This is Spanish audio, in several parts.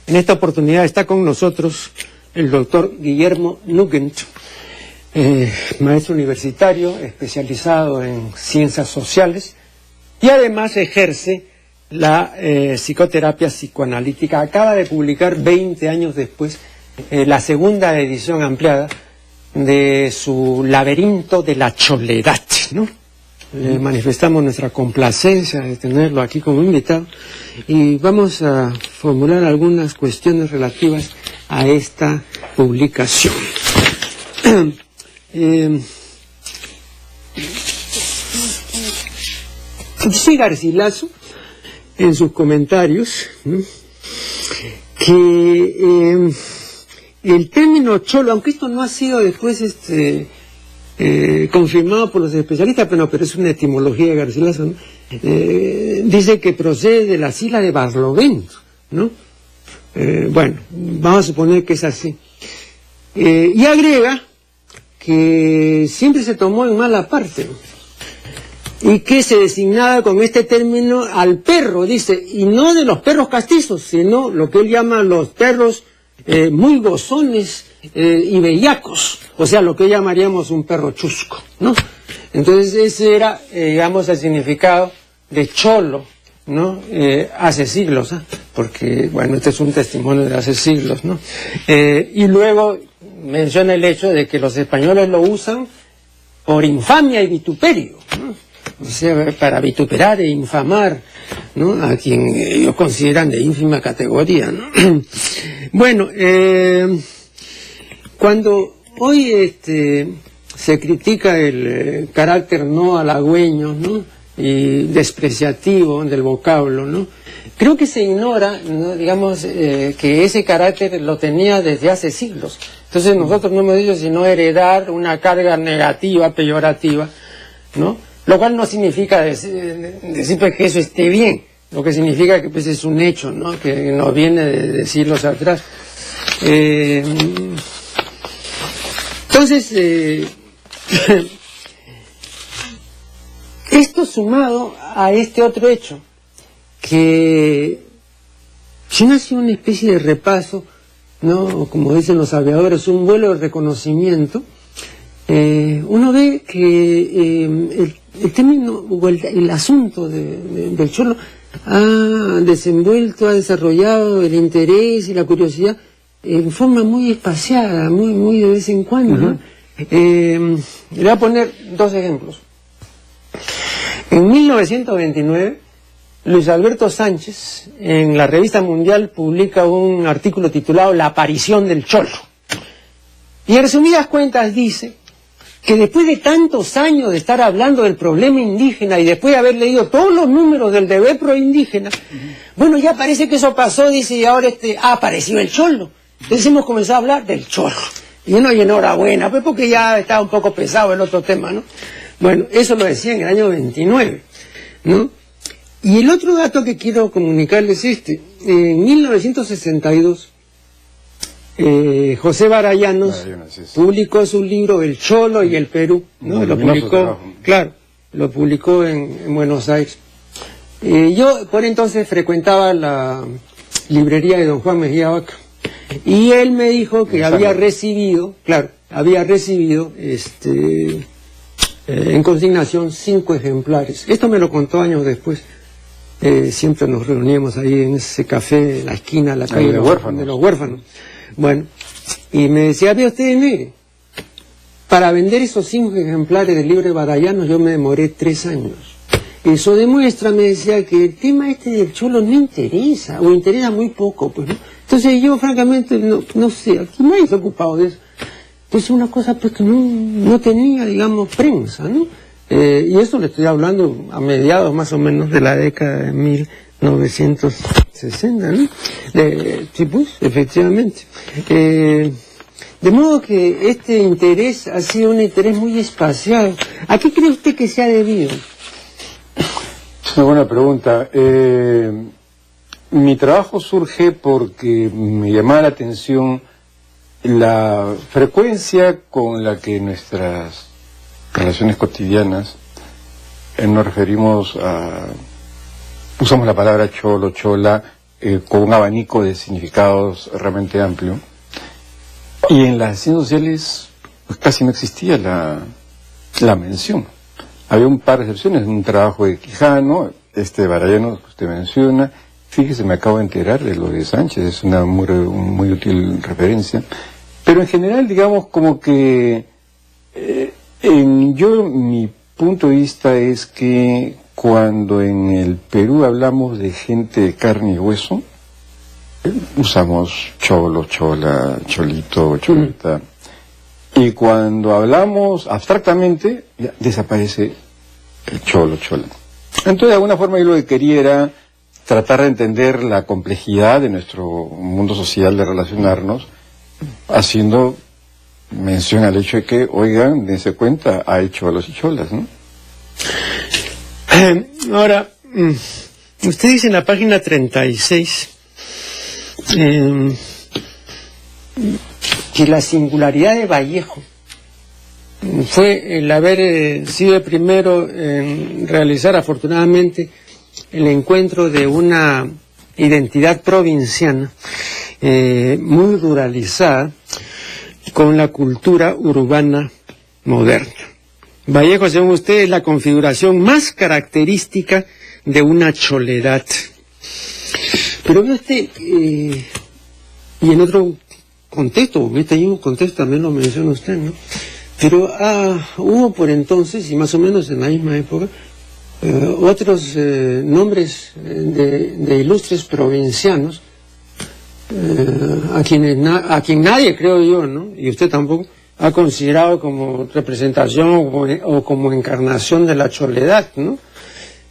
En esta oportunidad está con nosotros el doctor Guillermo Nugent, maestro universitario especializado en ciencias sociales y además ejerce la psicoterapia psicoanalítica. Acaba de publicar 20 años después la segunda edición ampliada de su Laberinto de la Choledad, ¿no? Le manifestamos nuestra complacencia de tenerlo aquí como invitado y vamos a formular algunas cuestiones relativas a esta publicación. Dice Garcilaso en sus comentarios, ¿no?, que el término cholo, aunque esto no ha sido después confirmado por los especialistas, pero es una etimología de Garcilaso, ¿no? Dice que procede de las islas de Barlovento, ¿no? Bueno, vamos a suponer que es así. Y agrega que siempre se tomó en mala parte, ¿no?, y que se designaba con este término al perro, dice, y no de los perros castizos, sino lo que él llama los perros muy gozones y bellacos, o sea, lo que llamaríamos un perro chusco, ¿no? Entonces ese era, digamos, el significado de cholo, ¿no? Hace siglos, ¿eh? Porque, bueno, este es un testimonio de hace siglos, ¿no? Y luego menciona el hecho de que los españoles lo usan por infamia y vituperio, ¿no? O sea, para vituperar e infamar, ¿no?, a quien ellos consideran de ínfima categoría, ¿no? Bueno, cuando hoy se critica el carácter no halagüeño, ¿no?, y despreciativo del vocablo, ¿no?, creo que se ignora, ¿no?, digamos, que ese carácter lo tenía desde hace siglos. Entonces nosotros no hemos dicho sino heredar una carga negativa, peyorativa, ¿no?, lo cual no significa decir pues, que eso esté bien, lo que significa que pues, es un hecho, ¿no?, que nos viene de siglos atrás. Entonces, esto sumado a este otro hecho, que si no hace una especie de repaso, ¿no?, como dicen los aviadores, un vuelo de reconocimiento, uno ve que el término o el asunto del cholo ha desenvuelto, ha desarrollado el interés y la curiosidad en forma muy espaciada, muy de vez en cuando, ¿no? Le voy a poner dos ejemplos. En 1929, Luis Alberto Sánchez, en la Revista Mundial, publica un artículo titulado La aparición del cholo. Y en resumidas cuentas dice que después de tantos años de estar hablando del problema indígena y después de haber leído todos los números del deber pro indígena, bueno, ya parece que eso pasó, dice, y ahora ha aparecido el cholo. Entonces hemos comenzado a hablar del cholo. Y uno, y enhorabuena, pues porque ya estaba un poco pesado el otro tema, ¿no? Bueno, eso lo decía en el año 29, ¿no? Y el otro dato que quiero comunicarles es en 1962, José Barallanos publicó su libro El Cholo y el Perú, ¿no? Lo publicó, claro, lo publicó en Buenos Aires. Yo por entonces frecuentaba la librería de don Juan Mejía Vaca y él me dijo que había recibido, en consignación 5 ejemplares. Esto me lo contó años después. Siempre nos reuníamos ahí en ese café en la esquina, la calle de los huérfanos. Bueno, y me decía, ve usted, mire, para vender esos 5 ejemplares del libro de Barallanos yo me demoré 3 años. Eso demuestra, me decía, que el tema del cholo no interesa, o interesa muy poco, pues, ¿no? Entonces yo, francamente, no sé, aquí nadie se ha ocupado de eso. Pues una cosa pues que no tenía, digamos, prensa, ¿no? Y eso le estoy hablando a mediados más o menos de la década de 1960, ¿no? Sí, pues, efectivamente. De modo que este interés ha sido un interés muy espaciado. ¿A qué cree usted que se ha debido? Es una buena pregunta. Mi trabajo surge porque me llamaba la atención la frecuencia con la que nuestras relaciones cotidianas nos referimos a... usamos la palabra cholo, chola, con un abanico de significados realmente amplio. Y en las ciencias sociales pues, casi no existía la mención. Había un par de excepciones, un trabajo de Quijano, de Barayano que usted menciona. Fíjese, me acabo de enterar de lo de Sánchez, es una muy útil referencia. Pero en general, digamos, como que mi punto de vista es que cuando en el Perú hablamos de gente de carne y hueso, usamos cholo, chola, cholito, cholita. Y cuando hablamos abstractamente, ya desaparece el cholo, chola. Entonces, de alguna forma, yo lo que quería era tratar de entender la complejidad de nuestro mundo social de relacionarnos, haciendo mención al hecho de que, oigan, dense cuenta, hay cholos y cholas, ¿no? Ahora, usted dice en la página 36 que la singularidad de Vallejo fue el haber sido el primero en realizar afortunadamente el encuentro de una identidad provinciana muy ruralizada con la cultura urbana moderna. Vallejo, según usted, es la configuración más característica de una choledad. Pero ve usted, y en otro contexto, este mismo contexto también lo menciona usted, ¿no? Pero hubo por entonces, y más o menos en la misma época, otros nombres de ilustres provincianos, a quien nadie, creo yo, ¿no? Y usted tampoco, ha considerado como representación o como encarnación de la choledad, ¿no?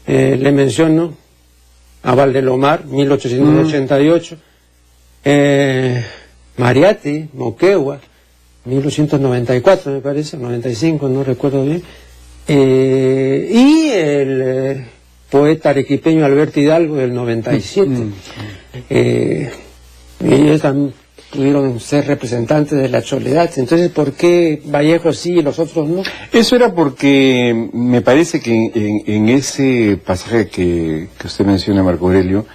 Le menciono a Valdelomar, 1888, Mariátegui, Moquegua, 1894 me parece, 95, no recuerdo bien, y el poeta arequipeño Alberto Hidalgo del 97. Ellos también pudieron ser representantes de la choledad. Entonces, ¿por qué Vallejo sí y los otros no? Eso era porque me parece que en ese pasaje que usted menciona, Marco Aurelio,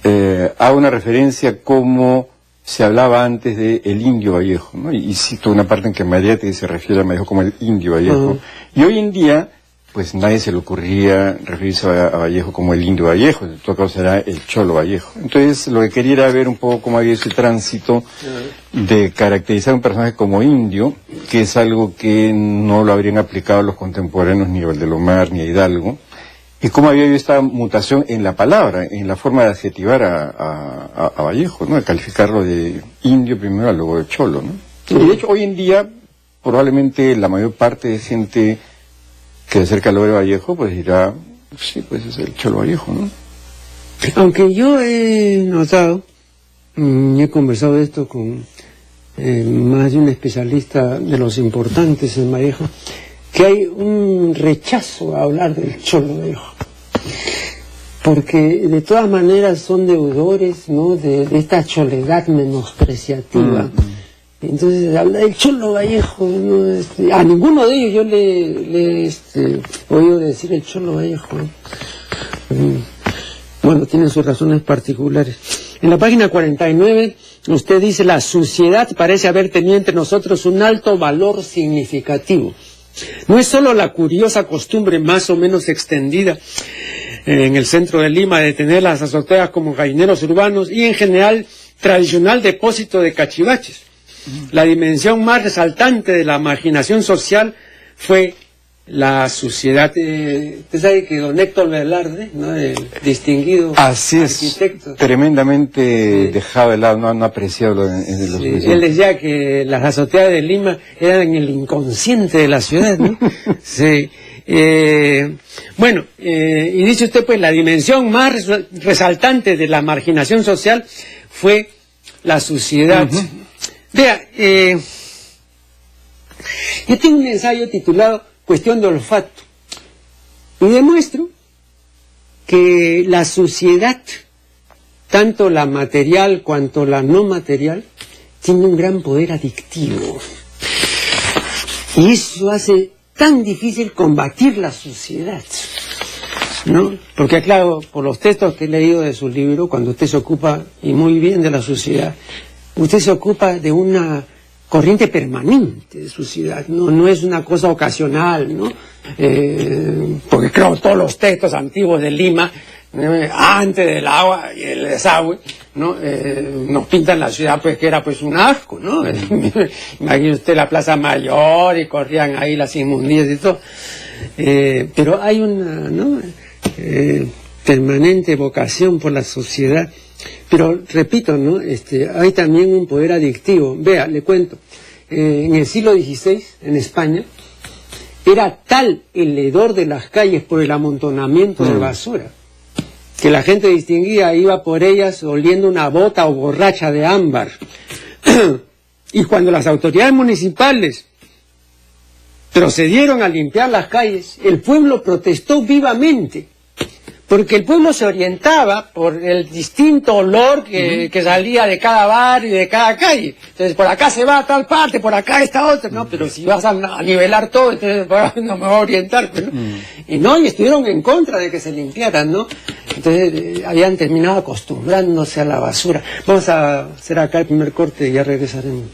hay una referencia como se hablaba antes de el indio Vallejo, ¿no? Y cito una parte en que Mariátegui se refiere a Vallejo como el indio Vallejo. Y hoy en día, pues nadie se le ocurriría referirse a Vallejo como el indio Vallejo, en todo caso será el cholo Vallejo. Entonces, lo que quería era ver un poco cómo había ese tránsito de caracterizar a un personaje como indio, que es algo que no lo habrían aplicado los contemporáneos ni a Valdelomar ni a Hidalgo, y cómo había habido esta mutación en la palabra, en la forma de adjetivar a Vallejo, ¿no? De calificarlo de indio primero, luego de cholo, ¿no? Y de hecho, hoy en día, probablemente la mayor parte de gente que acerca al de Vallejo, pues dirá, sí, pues es el cholo Vallejo, ¿no? Aunque yo he notado, he conversado de esto con más de un especialista de los importantes en Vallejo, que hay un rechazo a hablar del cholo Vallejo, porque de todas maneras son deudores, ¿no?, de esta choledad menospreciativa. Entonces, habla del cholo Vallejo, ¿no? A ninguno de ellos yo le he oído decir el cholo Vallejo, ¿no? Bueno, tienen sus razones particulares. En la página 49, usted dice, la suciedad parece haber tenido entre nosotros un alto valor significativo. No es solo la curiosa costumbre más o menos extendida en el centro de Lima de tener las azoteas como gallineros urbanos y en general tradicional depósito de cachivaches. La dimensión más resaltante de la marginación social fue la suciedad. Usted sabe que don Héctor Velarde, ¿no?, el distinguido arquitecto, tremendamente dejado de lado, no apreciado en los vecinos. Él decía que las azoteas de Lima eran el inconsciente de la ciudad, ¿no? Sí. Bueno, y dice usted, pues la dimensión más resaltante de la marginación social fue la suciedad. Vea, yo tengo un ensayo titulado Cuestión de olfato, y demuestro que la suciedad, tanto la material cuanto la no material, tiene un gran poder adictivo. Y eso hace tan difícil combatir la suciedad. ¿no? Porque claro, por los textos que he leído de su libro, cuando usted se ocupa, y muy bien, de la sociedad, usted se ocupa de una corriente permanente de sociedad, no es una cosa ocasional, ¿no? Porque creo todos los textos antiguos de Lima, antes del agua y el desagüe, ¿no? Nos pintan la ciudad pues que era pues un asco, ¿no? Imagine usted la Plaza Mayor y corrían ahí las inmundicias y todo. Pero hay una, ¿no? Permanente vocación por la sociedad. Pero repito, ¿no? Hay también un poder adictivo. Vea, le cuento. En el siglo XVI, en España, era tal el hedor de las calles por el amontonamiento de basura, que la gente distinguía, iba por ellas oliendo una bota o borracha de ámbar. Y cuando las autoridades municipales procedieron a limpiar las calles, el pueblo protestó vivamente, porque el pueblo se orientaba por el distinto olor que salía de cada bar y de cada calle. Entonces, por acá se va a tal parte, por acá está otra, ¿no? Pero si vas a nivelar todo, entonces no me voy a orientar, ¿no? Y estuvieron en contra de que se limpiaran, ¿no? Entonces, habían terminado acostumbrándose a la basura. Vamos a hacer acá el primer corte y ya regresaremos.